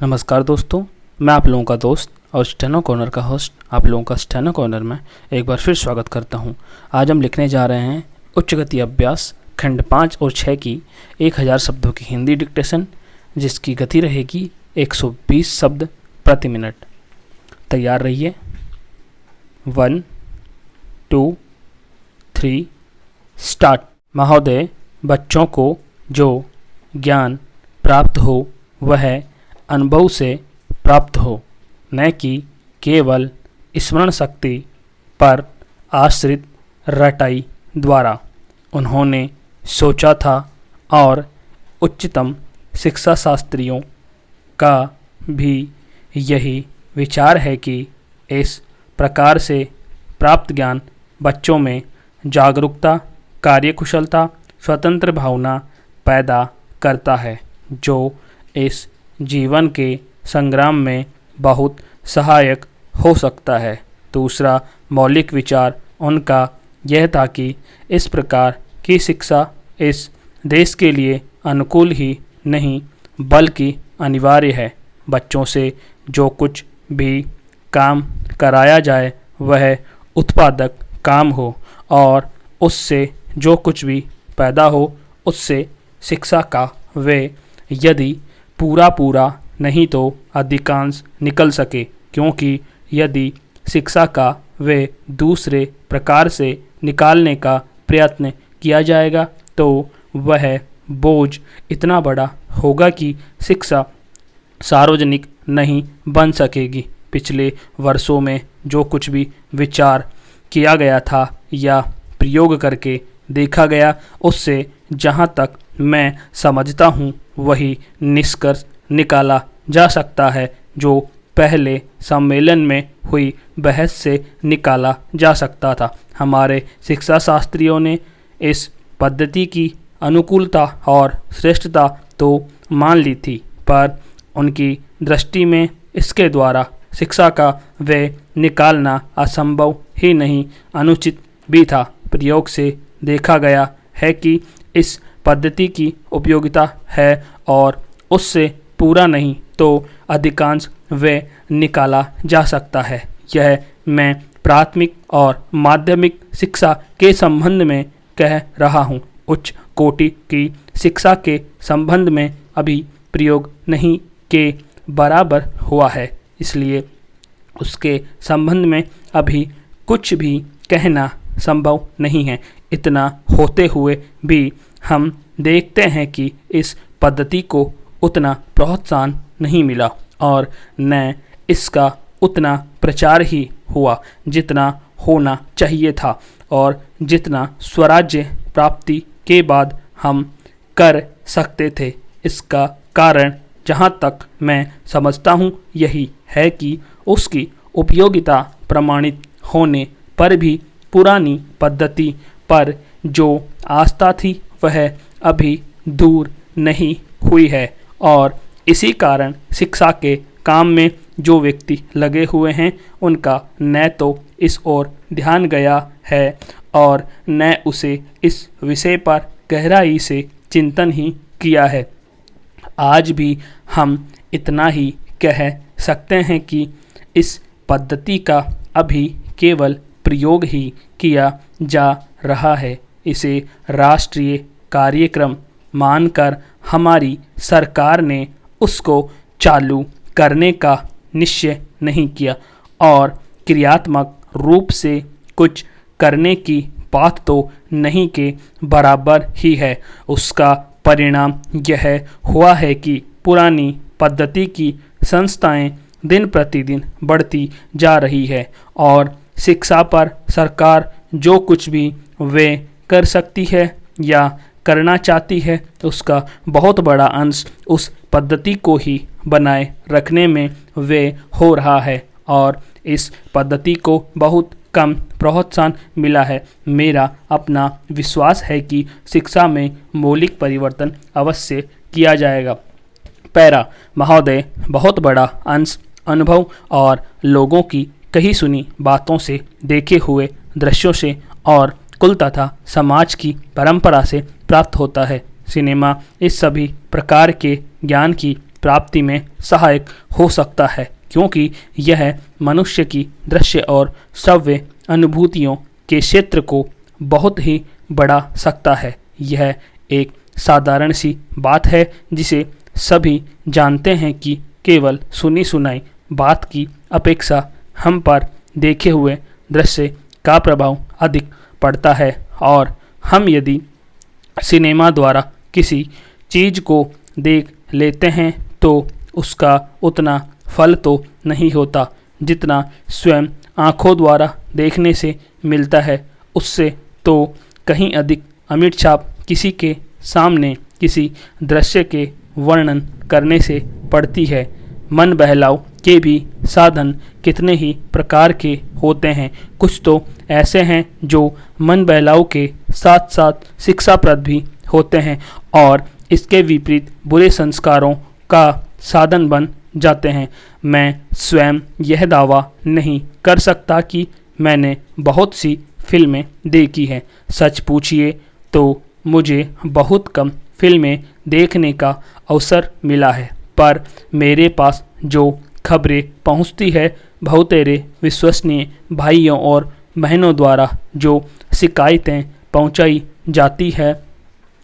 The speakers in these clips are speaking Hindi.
नमस्कार दोस्तों, मैं आप लोगों का दोस्त और स्टेनो कॉर्नर का होस्ट आप लोगों का स्टेनो कॉर्नर में एक बार फिर स्वागत करता हूं। आज हम लिखने जा रहे हैं उच्च गति अभ्यास खंड 5 और 6 की 1000 शब्दों की हिंदी डिक्टेशन, जिसकी गति रहेगी 120 शब्द प्रति मिनट। तैयार रहिए। 1 2 3 स्टार्ट। महोदय, बच्चों को जो ज्ञान प्राप्त हो वह अनुभव से प्राप्त हो, न कि केवल स्मरण शक्ति पर आश्रित रटाई द्वारा। उन्होंने सोचा था और उच्चतम शिक्षा शास्त्रियों का भी यही विचार है कि इस प्रकार से प्राप्त ज्ञान बच्चों में जागरूकता, कार्यकुशलता, स्वतंत्र भावना पैदा करता है, जो इस जीवन के संग्राम में बहुत सहायक हो सकता है। दूसरा मौलिक विचार उनका यह था कि इस प्रकार की शिक्षा इस देश के लिए अनुकूल ही नहीं बल्कि अनिवार्य है। बच्चों से जो कुछ भी काम कराया जाए वह उत्पादक काम हो और उससे जो कुछ भी पैदा हो उससे शिक्षा का वे यदि पूरा नहीं तो अधिकांश निकल सके, क्योंकि यदि शिक्षा का वे दूसरे प्रकार से निकालने का प्रयत्न किया जाएगा तो वह बोझ इतना बड़ा होगा कि शिक्षा सार्वजनिक नहीं बन सकेगी। पिछले वर्षों में जो कुछ भी विचार किया गया था या प्रयोग करके देखा गया, उससे जहाँ तक मैं समझता हूँ वही निष्कर्ष निकाला जा सकता है जो पहले सम्मेलन में हुई बहस से निकाला जा सकता था। हमारे शिक्षा शास्त्रियों ने इस पद्धति की अनुकूलता और श्रेष्ठता तो मान ली थी, पर उनकी दृष्टि में इसके द्वारा शिक्षा का व्यय निकालना असंभव ही नहीं, अनुचित भी था। प्रयोग से देखा गया है कि इस पद्धति की उपयोगिता है और उससे पूरा नहीं तो अधिकांश व्यय निकाला जा सकता है। यह मैं प्राथमिक और माध्यमिक शिक्षा के संबंध में कह रहा हूँ। उच्च कोटि की शिक्षा के संबंध में अभी प्रयोग नहीं के बराबर हुआ है, इसलिए उसके संबंध में अभी कुछ भी कहना संभव नहीं है। इतना होते हुए भी हम देखते हैं कि इस पद्धति को उतना प्रोत्साहन नहीं मिला और न इसका उतना प्रचार ही हुआ जितना होना चाहिए था और जितना स्वराज्य प्राप्ति के बाद हम कर सकते थे। इसका कारण जहाँ तक मैं समझता हूँ यही है कि उसकी उपयोगिता प्रमाणित होने पर भी पुरानी पद्धति पर जो आस्था थी वह अभी दूर नहीं हुई है और इसी कारण शिक्षा के काम में जो व्यक्ति लगे हुए हैं उनका न तो इस ओर ध्यान गया है और न उसे इस विषय पर गहराई से चिंतन ही किया है। आज भी हम इतना ही कह सकते हैं कि इस पद्धति का अभी केवल प्रयोग ही किया जा रहा है। इसे राष्ट्रीय कार्यक्रम मानकर हमारी सरकार ने उसको चालू करने का निश्चय नहीं किया और क्रियात्मक रूप से कुछ करने की बात तो नहीं के बराबर ही है। उसका परिणाम यह हुआ है कि पुरानी पद्धति की संस्थाएं दिन प्रतिदिन बढ़ती जा रही है और शिक्षा पर सरकार जो कुछ भी वे कर सकती है या करना चाहती है उसका बहुत बड़ा अंश उस पद्धति को ही बनाए रखने में व्यय हो रहा है और इस पद्धति को बहुत कम प्रोत्साहन मिला है। मेरा अपना विश्वास है कि शिक्षा में मौलिक परिवर्तन अवश्य किया जाएगा। पैरा महोदय, बहुत बड़ा अंश अनुभव और लोगों की कही सुनी बातों से, देखे हुए दृश्यों से और कुल तथा समाज की परंपरा से प्राप्त होता है। सिनेमा इस सभी प्रकार के ज्ञान की प्राप्ति में सहायक हो सकता है, क्योंकि यह मनुष्य की दृश्य और श्रव्य अनुभूतियों के क्षेत्र को बहुत ही बढ़ा सकता है। यह एक साधारण सी बात है जिसे सभी जानते हैं कि केवल सुनी सुनाई बात की अपेक्षा हम पर देखे हुए दृश्य का प्रभाव अधिक पड़ता है, और हम यदि सिनेमा द्वारा किसी चीज़ को देख लेते हैं तो उसका उतना फल तो नहीं होता जितना स्वयं आँखों द्वारा देखने से मिलता है। उससे तो कहीं अधिक अमिट छाप किसी के सामने किसी दृश्य के वर्णन करने से पड़ती है। मन बहलाव के भी साधन कितने ही प्रकार के होते हैं। कुछ तो ऐसे हैं जो मन बहलाव के साथ साथ शिक्षाप्रद भी होते हैं और इसके विपरीत बुरे संस्कारों का साधन बन जाते हैं। मैं स्वयं यह दावा नहीं कर सकता कि मैंने बहुत सी फिल्में देखी हैं। सच पूछिए तो मुझे बहुत कम फिल्में देखने का अवसर मिला है, पर मेरे पास जो खबरें पहुंचती है, बहुतेरे विश्वसनीय भाइयों और बहनों द्वारा जो शिकायतें पहुंचाई जाती है,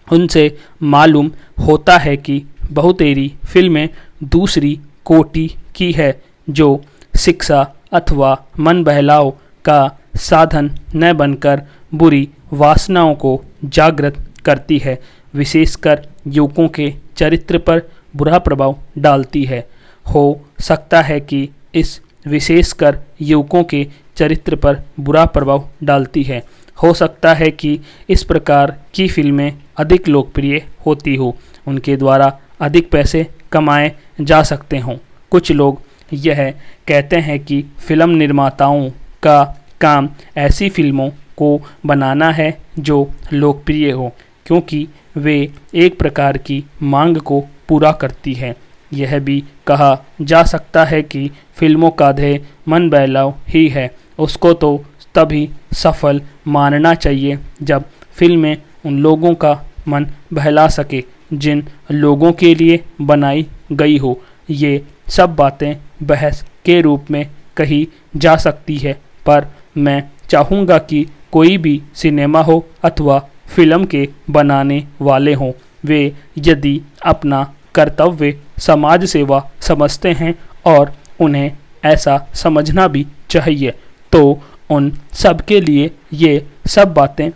उनसे मालूम होता है कि बहुतेरी फिल्में दूसरी कोटि की है, जो शिक्षा अथवा मन बहलाव का साधन न बनकर बुरी वासनाओं को जागृत करती है, विशेषकर युवकों के चरित्र पर बुरा प्रभाव डालती है। हो सकता है कि इस विशेषकर युवकों के चरित्र पर बुरा प्रभाव डालती है। हो सकता है कि इस प्रकार की फिल्में अधिक लोकप्रिय होती हो, उनके द्वारा अधिक पैसे कमाए जा सकते हों। कुछ लोग यह कहते हैं कि फिल्म निर्माताओं का काम ऐसी फिल्मों को बनाना है जो लोकप्रिय हो, क्योंकि वे एक प्रकार की मांग को पूरा करती है। यह भी कहा जा सकता है कि फिल्मों का ध्येय मन बहलाव ही है। उसको तो तभी सफल मानना चाहिए जब फिल्में उन लोगों का मन बहला सके जिन लोगों के लिए बनाई गई हो। ये सब बातें बहस के रूप में कही जा सकती है, पर मैं चाहूँगा कि कोई भी सिनेमा हो अथवा फिल्म के बनाने वाले हों, वे यदि अपना कर्तव्य समाज सेवा समझते हैं और उन्हें ऐसा समझना भी चाहिए, तो उन सब के लिए ये सब बातें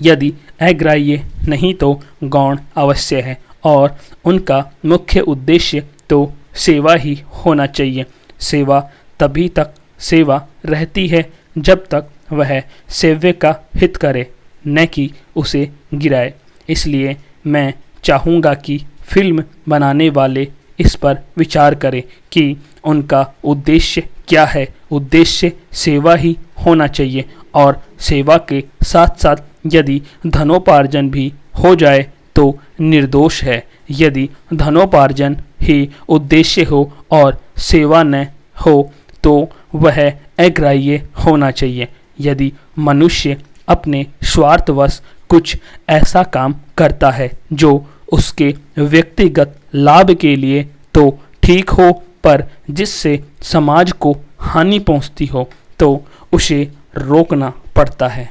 यदि अग्राह्य नहीं तो गौण अवश्य है, और उनका मुख्य उद्देश्य तो सेवा ही होना चाहिए। सेवा तभी तक सेवा रहती है जब तक वह सेव्य का हित करे, न कि उसे गिराए। इसलिए मैं चाहूँगा कि फिल्म बनाने वाले इस पर विचार करें कि उनका उद्देश्य क्या है। उद्देश्य सेवा ही होना चाहिए, और सेवा के साथ साथ यदि धनोपार्जन भी हो जाए तो निर्दोष है। यदि धनोपार्जन ही उद्देश्य हो और सेवा न हो तो वह अग्राह्य होना चाहिए। यदि मनुष्य अपने स्वार्थवश कुछ ऐसा काम करता है जो उसके व्यक्तिगत लाभ के लिए तो ठीक हो, पर जिससे समाज को हानि पहुंचती हो, तो उसे रोकना पड़ता है।